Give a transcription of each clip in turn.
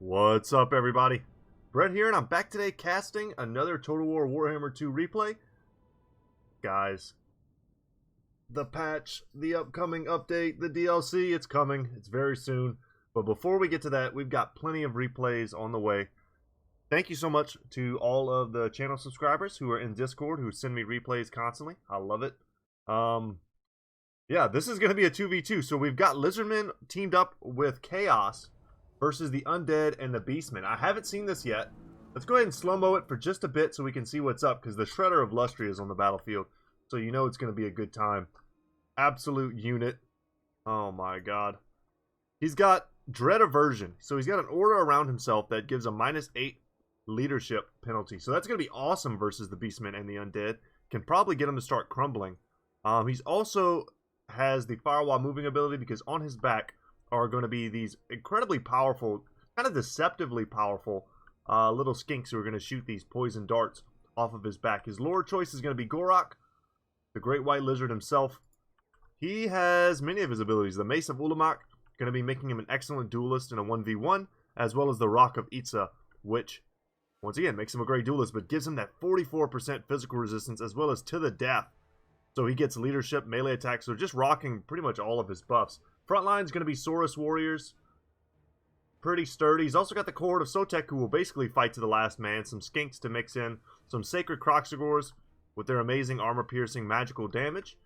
What's up, everybody? Brett here, and I'm back today casting another Total War Warhammer 2 replay. Guys, the patch, the upcoming update, the DLC, it's coming. It's very soon. But before we get to that, we've got plenty of replays on the way. Thank you so much to all of the channel subscribers who are in Discord who send me replays constantly. I love it. Yeah, this is going to be a 2v2. So we've got Lizardmen teamed up with Chaos versus the Undead and the Beastmen. I haven't seen this yet. Let's go ahead and slow-mo it for just a bit so we can see what's up, because the Shredder of Lustry is on the battlefield. So you know it's going to be a good time. Absolute unit. Oh my god. He's got Dread Aversion. So he's got an aura around himself that gives a -8 leadership penalty. So that's going to be awesome versus the Beastmen and the Undead. Can probably get him to start crumbling. He's also has the Firewall moving ability, because on his back are going to be these incredibly powerful, kind of deceptively powerful little skinks who are going to shoot these poison darts off of his back. His lore choice is going to be Gorok, the Great White Lizard himself. He has many of his abilities. The Mace of Ulamok, going to be making him an excellent duelist in a 1v1, as well as the Rock of Itza, which, once again, makes him a great duelist, but gives him that 44% physical resistance, as well as to the death. So he gets leadership, melee attacks, so just rocking pretty much all of his buffs. Frontline is going to be Saurus Warriors. Pretty sturdy. He's also got the Cohort of Sotek, who will basically fight to the last man. Some Skinks to mix in. Some Sacred Kroxigors with their amazing armor-piercing magical damage.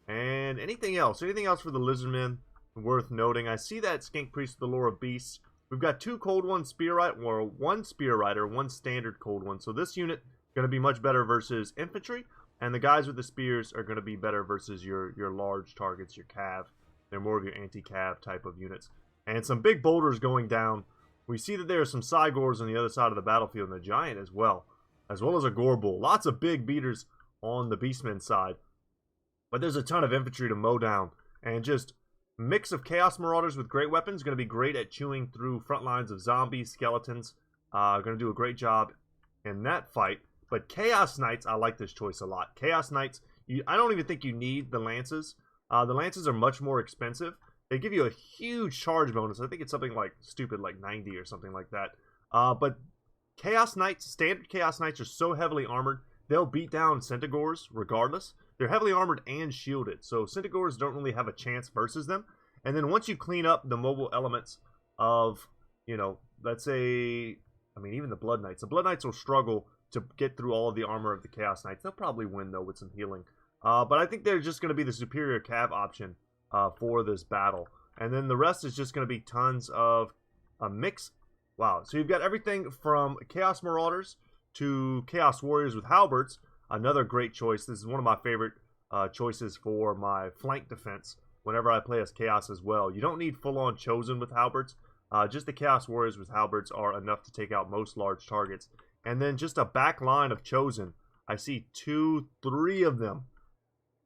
And anything else. Anything else for the Lizardmen worth noting. I see that Skink Priest with the Lore of Beasts. We've got two Cold One Spear Rider, or one Spear Rider, one standard Cold One. So this unit going to be much better versus infantry. And the guys with the spears are going to be better versus your large targets, your cav. They're more of your anti-cav type of units. And some big boulders going down. We see that there are some Cygors on the other side of the battlefield, and the Giant as well as a Gorbull. Lots of big beaters on the Beastmen side. But there's a ton of infantry to mow down. And just mix of Chaos Marauders with great weapons. Going to be great at chewing through front lines of zombies, skeletons. Going to do a great job in that fight. But Chaos Knights, I like this choice a lot. Chaos Knights, I don't even think you need the Lances. The Lances are much more expensive. They give you a huge charge bonus. I think it's something like stupid, like 90 or something like that. But Chaos Knights, standard Chaos Knights are so heavily armored, they'll beat down Centaurs regardless. They're heavily armored and shielded, so Centaurs don't really have a chance versus them. And then once you clean up the mobile elements of, you know, let's say, I mean, even the Bloodknights will struggle to get through all of the armor of the Chaos Knights. They'll probably win, though, with some healing. But I think they're just going to be the superior cav option for this battle. And then the rest is just going to be tons of a mix. Wow. So you've got everything from Chaos Marauders to Chaos Warriors with Halberds. Another great choice. This is one of my favorite choices for my flank defense whenever I play as Chaos as well. You don't need full-on Chosen with Halberds. Just the Chaos Warriors with Halberds are enough to take out most large targets. And then just a back line of Chosen. I see 2, 3 of them.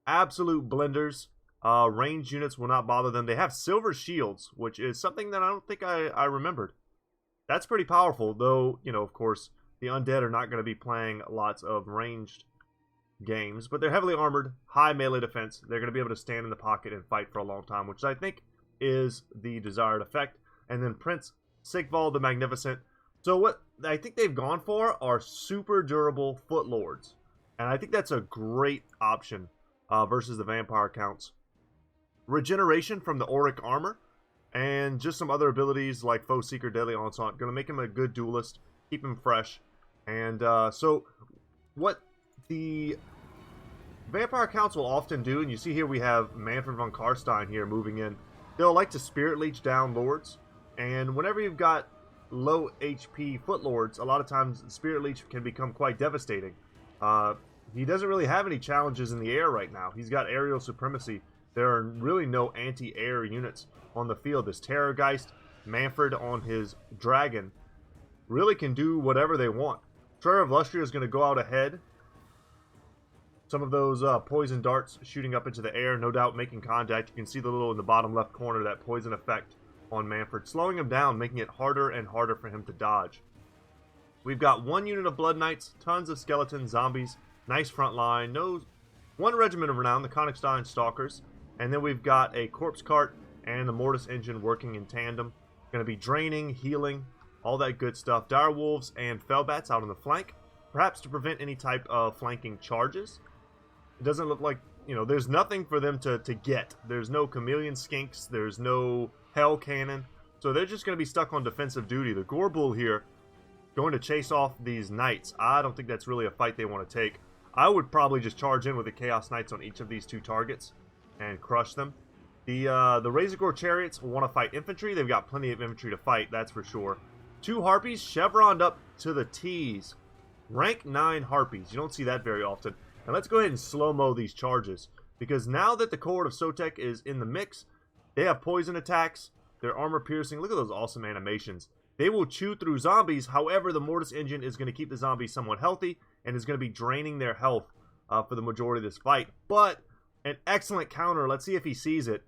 Absolute blenders. Ranged units will not bother them. They have silver shields, which is something that I don't think I remembered. That's pretty powerful, though, you know, of course, the Undead are not going to be playing lots of ranged games, but they're heavily armored, high melee defense. They're going to be able to stand in the pocket and fight for a long time, which I think is the desired effect. And then Prince Sigvald the Magnificent. So what I think they've gone for are super durable Footlords. And I think that's a great option versus the Vampire Counts. Regeneration from the Auric Armor. And just some other abilities like Foe Seeker, Deadly Onslaught. Going to make him a good duelist. Keep him fresh. And so what the Vampire Counts will often do, and you see here we have Manfred von Karstein here moving in. They'll like to Spirit Leech down Lords. And whenever you've got low HP Footlords, a lot of times Spirit Leech can become quite devastating. He doesn't really have any challenges in the air right now. He's got aerial supremacy. There are really no anti-air units on the field. This Terrorgeist, Manfred on his dragon, really can do whatever they want. Shredder of Lustry is going to go out ahead. Some of those poison darts shooting up into the air, no doubt making contact. You can see the little in the bottom left corner, that poison effect on Manfred, slowing him down, making it harder and harder for him to dodge. We've got one unit of Bloodknights, tons of skeletons, zombies, nice front line, one regiment of renown, the Königstein Stalkers, and then we've got a Corpse Cart and the Mortis Engine working in tandem. Going to be draining, healing, all that good stuff. Dire Wolves and Fellbats out on the flank, perhaps to prevent any type of flanking charges. It doesn't look like, you know, there's nothing for them to get. There's no Chameleon Skinks, there's no Hell Cannon, so they're just going to be stuck on defensive duty. The Gorebull here going to chase off these Knights. I don't think that's really a fight they want to take. I would probably just charge in with the Chaos Knights on each of these 2 targets and crush them. The Razorgore Chariots will want to fight infantry. They've got plenty of infantry to fight, that's for sure. 2 Harpies chevroned up to the T's. Rank 9 Harpies. You don't see that very often. And let's go ahead and slow-mo these charges, because now that the Cohort of Sotek is in the mix, they have poison attacks, they're armor piercing. Look at those awesome animations. They will chew through zombies. However, the Mortis Engine is going to keep the zombies somewhat healthy and is going to be draining their health for the majority of this fight. But an excellent counter. Let's see if he sees it.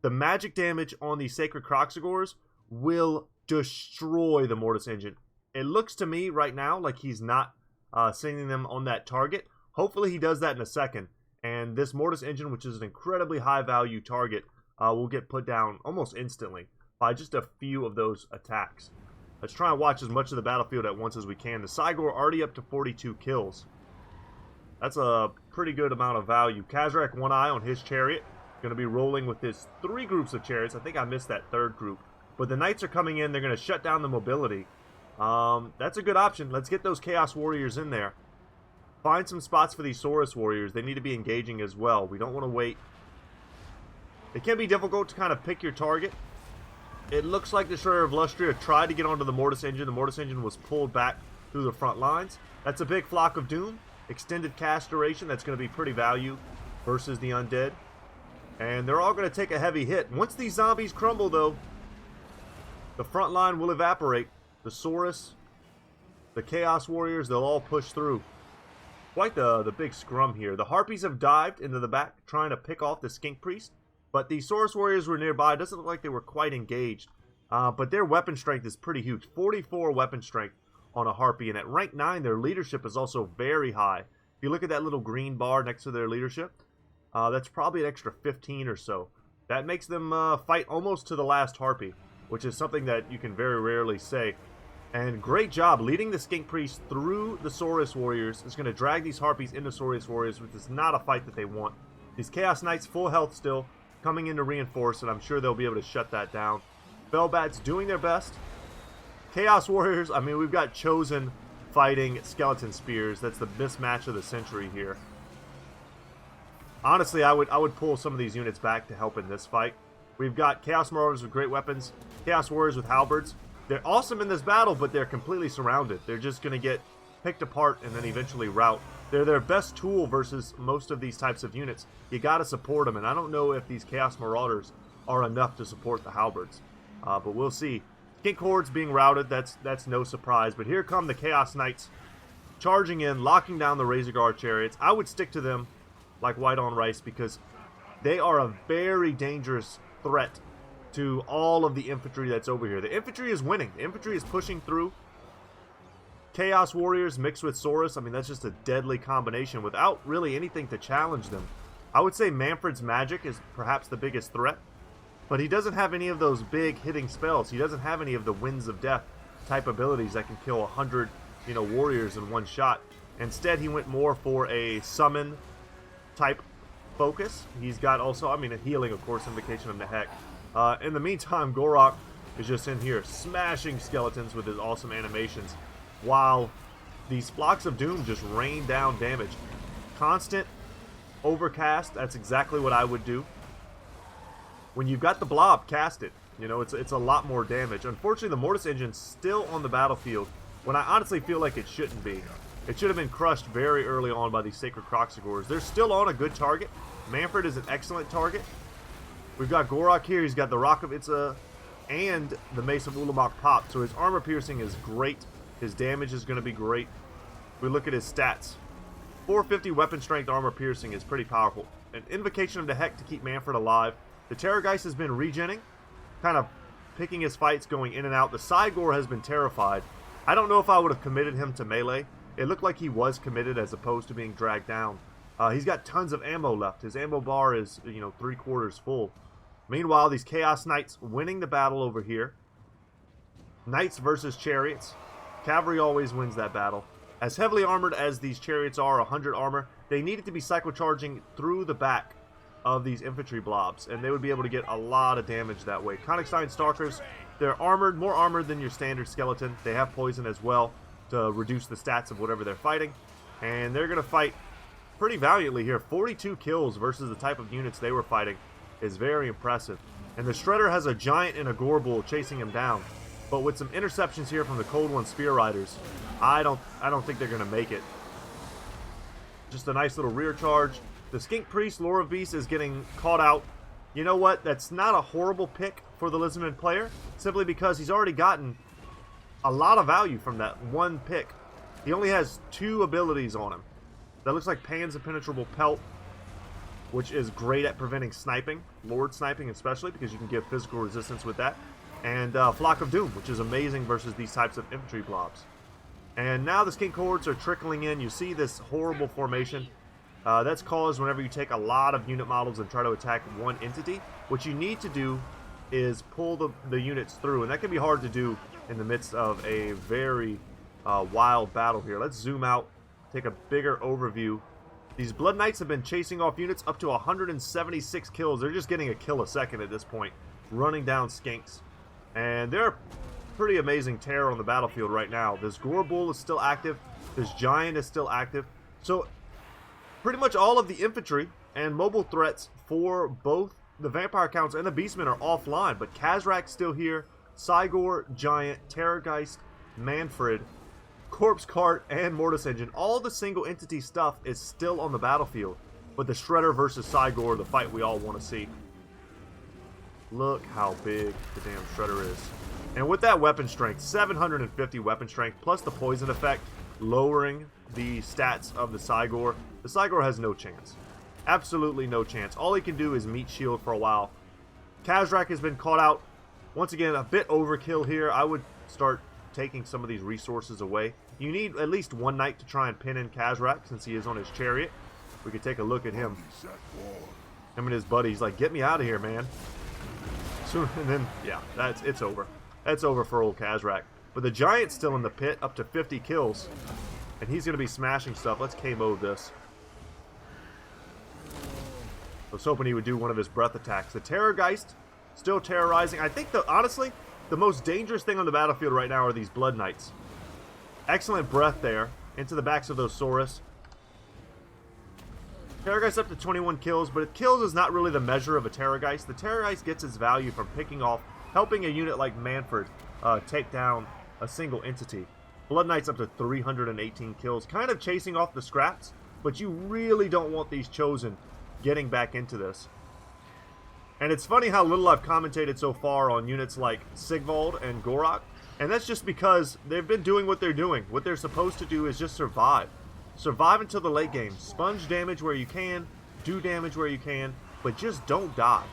The magic damage on these Sacred Croxagores will destroy the Mortis Engine. It looks to me right now like he's not sending them on that target. Hopefully he does that in a second, and this Mortis Engine, which is an incredibly high value target, will get put down almost instantly by just a few of those attacks. Let's try and watch as much of the battlefield at once as we can. The Cygor already up to 42 kills. That's a pretty good amount of value. Kazrak, one eye on his chariot. Going to be rolling with his 3 groups of chariots. I think I missed that 3rd group. But the Knights are coming in. They're going to shut down the mobility. That's a good option. Let's get those Chaos Warriors in there. Find some spots for these Saurus Warriors. They need to be engaging as well. We don't want to wait. It can be difficult to kind of pick your target. It looks like the Destroyer of Lustria tried to get onto the Mortis Engine. The Mortis Engine was pulled back through the front lines. That's a big Flock of Doom. Extended cast duration. That's going to be pretty value versus the Undead. And they're all going to take a heavy hit. Once these zombies crumble, though, the front line will evaporate. The Saurus, the Chaos Warriors, they'll all push through. Quite the big scrum here. The Harpies have dived into the back, trying to pick off the Skink Priest. But the Saurus Warriors were nearby. It doesn't look like they were quite engaged. But their weapon strength is pretty huge. 44 weapon strength on a Harpy. And at rank 9, their leadership is also very high. If you look at that little green bar next to their leadership, that's probably an extra 15 or so. That makes them fight almost to the last Harpy, which is something that you can very rarely say. And great job leading the Skink Priest through the Saurus Warriors. Is going to drag these Harpies into Saurus Warriors, which is not a fight that they want. These Chaos Knights, full health still, coming in to reinforce, and I'm sure they'll be able to shut that down. Fellbats doing their best. Chaos Warriors, I mean, we've got Chosen fighting Skeleton Spears. That's the mismatch of the century here. Honestly, I would pull some of these units back to help in this fight. We've got Chaos Marauders with great weapons, Chaos Warriors with halberds. They're awesome in this battle, but they're completely surrounded. They're just going to get picked apart and then eventually rout. They're their best tool versus most of these types of units. You got to support them, and I don't know if these Chaos Marauders are enough to support the halberds. But we'll see. Skink Hordes being routed, that's no surprise. But here come the Chaos Knights charging in, locking down the Razorgore Chariots. I would stick to them like white on rice because they are a very dangerous threat to all of the infantry that's over here. The infantry is winning. The infantry is pushing through. Chaos Warriors mixed with Saurus, I mean, that's just a deadly combination without really anything to challenge them. I would say Manfred's magic is perhaps the biggest threat, but he doesn't have any of those big hitting spells. He doesn't have any of the Winds of Death type abilities that can kill 100, warriors in one shot. Instead, he went more for a summon type focus. He's got also, a healing, of course, Invocation of Nehek. In the meantime, Gorok is just in here smashing skeletons with his awesome animations, while these Flocks of Doom just rain down damage. Constant overcast, that's exactly what I would do. When you've got the blob, cast it. It's a lot more damage. Unfortunately, the Mortis Engine's still on the battlefield when I honestly feel like it shouldn't be. It should have been crushed very early on by these Sacred Croxagores. They're still on a good target. Manfred is an excellent target. We've got Gorok here. He's got the Rock of Itza and the Mace of Ulamog popped. So his armor piercing is great. His damage is going to be great. We look at his stats. 450 weapon strength armor piercing is pretty powerful. An Invocation of Nehek to keep Manfred alive. The Terrorgeist has been regenning, kind of picking his fights, going in and out. The Cygor has been terrified. I don't know if I would have committed him to melee. It looked like he was committed as opposed to being dragged down. He's got tons of ammo left. His ammo bar is, 3/4 full. Meanwhile, these Chaos Knights winning the battle over here. Knights versus chariots. Cavalry always wins that battle. As heavily armored as these chariots are, 100 armor, they needed to be cyclocharging through the back of these infantry blobs, and they would be able to get a lot of damage that way. Conic Stalkers, they're armored, more armored than your standard skeleton. They have poison as well to reduce the stats of whatever they're fighting, and they're going to fight pretty valiantly here. 42 kills versus the type of units they were fighting is very impressive. And the Shredder has a giant and a gore bull chasing him down. But with some interceptions here from the Cold One Spear Riders, I don't think they're going to make it. Just a nice little rear charge. The Skink Priest, Lore of Beasts, is getting caught out. You know what? That's not a horrible pick for the Lizardman player, simply because he's already gotten a lot of value from that one pick. He only has 2 abilities on him. That looks like Pan's Impenetrable Pelt, which is great at preventing sniping, Lord sniping especially, because you can give physical resistance with that. And Flock of Doom, which is amazing versus these types of infantry blobs. And now the Skink Hordes are trickling in. You see this horrible formation. That's caused whenever you take a lot of unit models and try to attack one entity. What you need to do is pull the units through, and that can be hard to do in the midst of a very wild battle here. Let's zoom out, take a bigger overview. These Bloodknights have been chasing off units up to 176 kills. They're just getting a kill a second at this point, running down skinks. And they're pretty amazing terror on the battlefield right now. This Gore Bull is still active. This Giant is still active. So pretty much all of the infantry and mobile threats for both the Vampire Counts and the Beastmen are offline. But Kazrak's still here. Cygor, Giant, Terrorgeist, Manfred, Corpse Cart, and Mortis Engine. All the single entity stuff is still on the battlefield. But the Shredder versus Cygor, the fight we all want to see. Look how big the damn Shredder is. And with that weapon strength, 750 weapon strength, plus the poison effect, lowering the stats of the Cygor. The Cygor has no chance. Absolutely no chance. All he can do is meat shield for a while. Kazrak has been caught out. Once again, a bit overkill here. I would start taking some of these resources away. You need at least one knight to try and pin in Kazrak, since he is on his chariot. We could take a look at him. Him and his buddies, like, get me out of here, man. And then, yeah, it's over. That's over for old Kazrak. But the Giant's still in the pit, up to 50 kills. And he's going to be smashing stuff. Let's KO this. I was hoping he would do one of his breath attacks. The Terrorgeist, still terrorizing. I think, honestly, the most dangerous thing on the battlefield right now are these Bloodknights. Excellent breath there, into the backs of those Saurus. Terrorgeist up to 21 kills, but kills is not really the measure of a Terrorgeist. The Terrorgeist gets its value from picking off, helping a unit like Manfred take down a single entity. Bloodknights up to 318 kills, kind of chasing off the scraps, but you really don't want these Chosen getting back into this. And it's funny how little I've commentated so far on units like Sigvald and Gorok, and that's just because they've been doing what they're doing. What they're supposed to do is just survive. Survive until the late game. Sponge damage where you can, do damage where you can, but just don't die.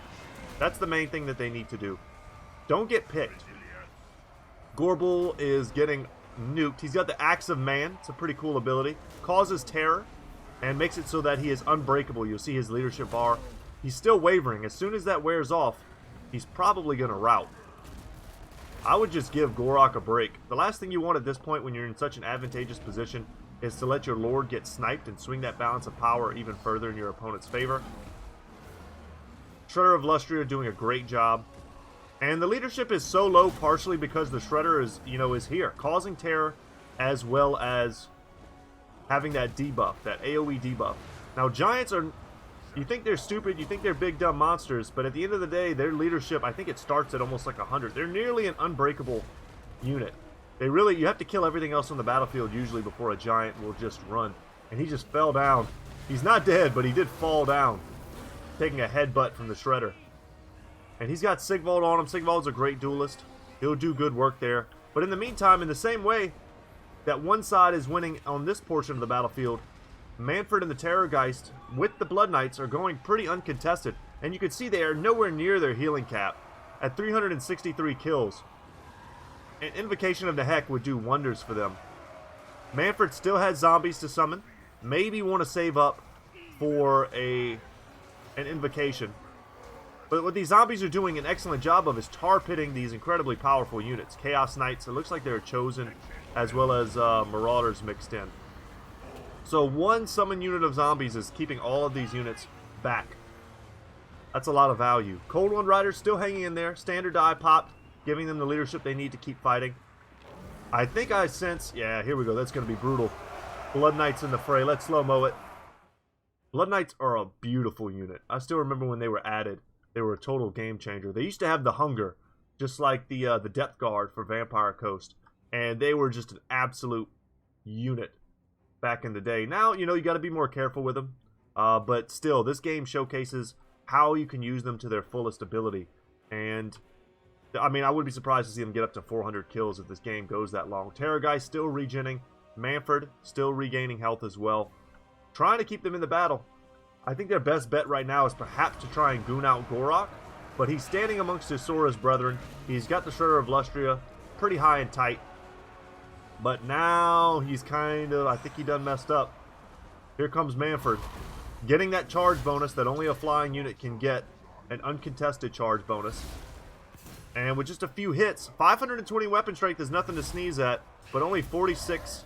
That's the main thing that they need to do. Don't get picked. Gorbull is getting nuked. He's got the Axe of Man. It's a pretty cool ability. Causes terror and makes it so that he is unbreakable. You'll see his leadership bar. He's still wavering. As soon as that wears off, he's probably going to rout. I would just give Gorok a break. The last thing you want at this point when you're in such an advantageous position is to let your Lord get sniped and swing that balance of power even further in your opponent's favor. Shredder of Lustria doing a great job. And the leadership is so low partially because the Shredder is here, causing terror as well as having that debuff, that AoE debuff. Now Giants are, you think they're stupid, you think they're big dumb monsters, but at the end of the day, their leadership, I think it starts at almost like 100. They're nearly an unbreakable unit. You have to kill everything else on the battlefield usually before a Giant will just run. And he just fell down. He's not dead, but he did fall down, taking a headbutt from the Shredder. And he's got Sigvald on him. Sigvald's a great duelist. He'll do good work there. But in the meantime, in the same way that one side is winning on this portion of the battlefield, Manfred and the Terrorgeist with the Bloodknights are going pretty uncontested. And you can see they are nowhere near their healing cap at 363 kills. An Invocation of the Heck would do wonders for them. Manfred still has zombies to summon. Maybe want to save up for an Invocation. But what these zombies are doing an excellent job of is tar pitting these incredibly powerful units. Chaos Knights, it looks like they're chosen, as well as Marauders mixed in. So one summon unit of zombies is keeping all of these units back. That's a lot of value. Cold One Riders still hanging in there. Standard die popped, giving them the leadership they need to keep fighting. I think I sense... Yeah, here we go. That's going to be brutal. Bloodknights in the fray. Let's slow-mo it. Bloodknights are a beautiful unit. I still remember when they were added. They were a total game changer. They used to have the hunger, just like the Depth Guard for Vampire Coast. And they were just an absolute unit back in the day. Now, you know, you got to be more careful with them. But still, this game showcases how you can use them to their fullest ability. And, I mean, I wouldn't be surprised to see them get up to 400 kills if this game goes that long. Terrorgeist still regenning. Manfred still regaining health as well. Trying to keep them in the battle. I think their best bet right now is perhaps to try and goon out Gorok, but he's standing amongst his Sora's brethren. He's got the Shredder of Lustria pretty high and tight, but now he's kind of, I think he done messed up. Here comes Manfred, getting that charge bonus that only a flying unit can get, an uncontested charge bonus. And with just a few hits, 520 weapon strength is nothing to sneeze at, but only 46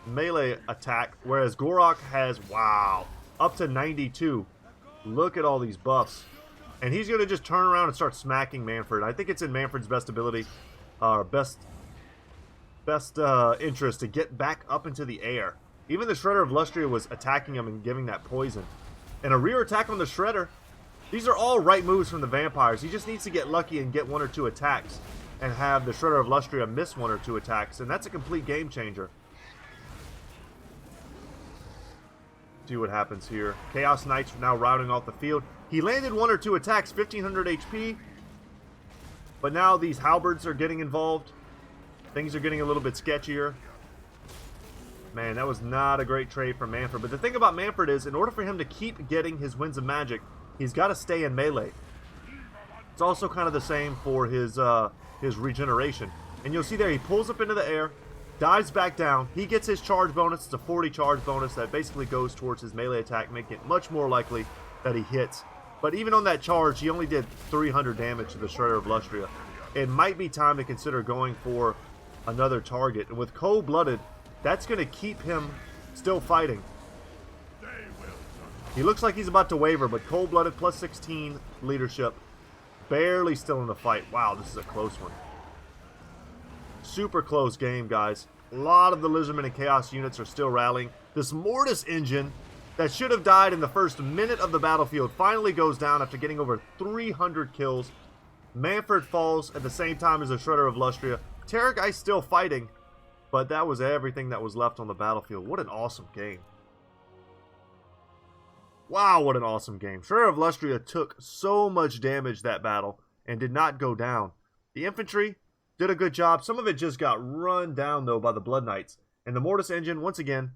melee attack, whereas Gorok has, wow, up to 92. Look at all these buffs. And he's going to just turn around and start smacking Manfred. I think it's in Manfred's best ability, best interest to get back up into the air. Even the Shredder of Lustria was attacking him and giving that poison. And a rear attack on the Shredder. These are all right moves from the vampires. He just needs to get lucky and get 1 or 2 attacks and have the Shredder of Lustria miss 1 or 2 attacks. And that's a complete game changer. See what happens here. Chaos Knights now routing off the field. He landed 1 or 2 attacks, 1500 HP. But now these halberds are getting involved. Things are getting a little bit sketchier. Man, that was not a great trade for Manfred. But the thing about Manfred is, in order for him to keep getting his Winds of Magic, he's got to stay in melee. It's also kind of the same for his regeneration. And you'll see there, he pulls up into the air, dives back down. He gets his charge bonus. It's a 40 charge bonus that basically goes towards his melee attack, making it much more likely that he hits. But even on that charge, he only did 300 damage to the Shredder of Lustria. It might be time to consider going for another target. And with Cold-Blooded, that's going to keep him still fighting. He looks like he's about to waver, but Cold-Blooded plus 16 leadership. Barely still in the fight. Wow, this is a close one. Super close game, guys. A lot of the Lizardmen and Chaos units are still rallying. This Mortis engine that should have died in the first minute of the battlefield finally goes down after getting over 300 kills. Manfred falls at the same time as the Shredder of Lustria. Terrorgeist still fighting, but that was everything that was left on the battlefield. What an awesome game. Wow, what an awesome game. Shredder of Lustria took so much damage that battle and did not go down. The infantry did a good job. Some of it just got run down, though, by the Bloodknights. And the Mortis engine, once again,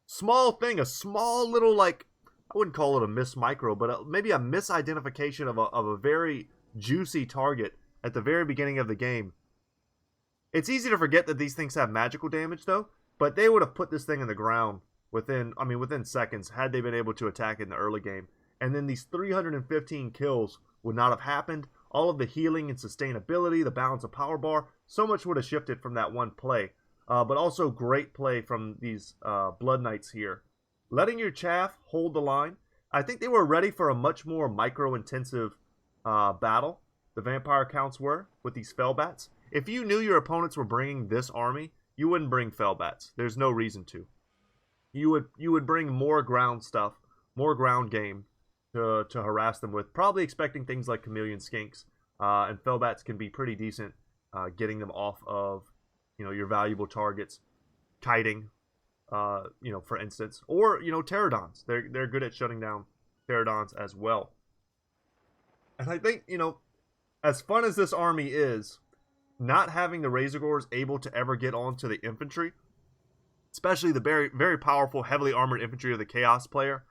small thing, a small little, like, I wouldn't call it a miss micro, but maybe a misidentification of a very juicy target at the very beginning of the game. It's easy to forget that these things have magical damage, though, but they would have put this thing in the ground within seconds had they been able to attack it in the early game. And then these 315 kills would not have happened. All of the healing and sustainability, the balance of power bar, so much would have shifted from that one play. But also great play from these Bloodknights here. Letting your chaff hold the line. I think they were ready for a much more micro-intensive battle. The Vampire Counts were, with these Fellbats. If you knew your opponents were bringing this army, you wouldn't bring Fellbats. There's no reason to. You would bring more ground stuff, more ground game to harass them with. Probably expecting things like Chameleon Skinks. And Fellbats can be pretty decent getting them off of, your valuable targets. Kiting, for instance. Or, Pterodons. They're good at shutting down Pterodons as well. And I think, as fun as this army is, not having the Razorgores able to ever get onto the infantry, especially the very, very powerful, heavily armored infantry of the Chaos player,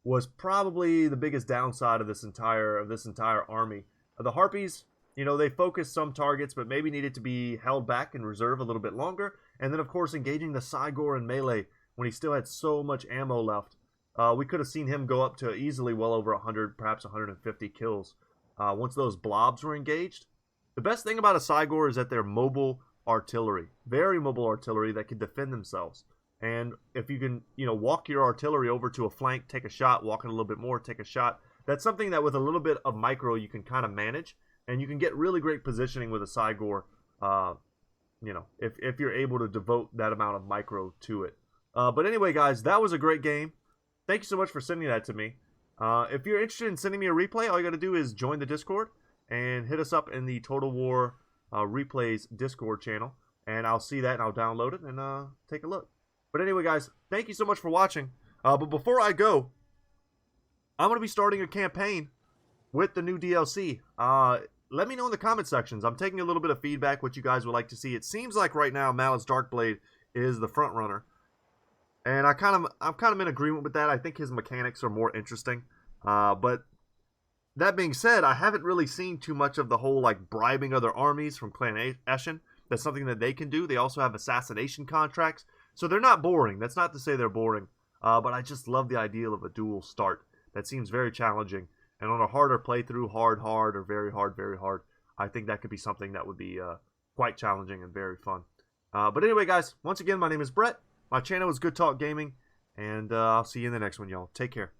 was probably the biggest downside of this entire army. The Harpies, they focused some targets, but maybe needed to be held back in reserve a little bit longer. And then, of course, engaging the Cygor in melee when he still had so much ammo left we could have seen him go up to easily well over 100, perhaps 150 kills once those blobs were engaged. The best thing about a Cygor is that they're mobile artillery, very mobile artillery that can defend themselves. And if you can, walk your artillery over to a flank, take a shot, walk it a little bit more, take a shot, that's something that with a little bit of micro you can kind of manage, and you can get really great positioning with a Cygor, if you're able to devote that amount of micro to it. But anyway, guys, that was a great game. Thank you so much for sending that to me. If you're interested in sending me a replay, all you got to do is join the Discord and hit us up in the Total War Replays Discord channel, and I'll see that and I'll download it and take a look. But anyway, guys, thank you so much for watching. But before I go, I'm going to be starting a campaign with the new DLC. Let me know in the comment sections. I'm taking a little bit of feedback, what you guys would like to see. It seems like right now Malice Darkblade is the front runner, and I'm kind of in agreement with that. I think his mechanics are more interesting. But that being said, I haven't really seen too much of the whole bribing other armies from Clan Eshin. That's something that they can do. They also have assassination contracts, so they're not boring. That's not to say they're boring, but I just love the idea of a dual start. That seems very challenging. And on a harder playthrough, hard, or very hard, I think that could be something that would be quite challenging and very fun. But anyway, guys, once again, my name is Brett. My channel is Goodtalk Gaming, and I'll see you in the next one, y'all. Take care.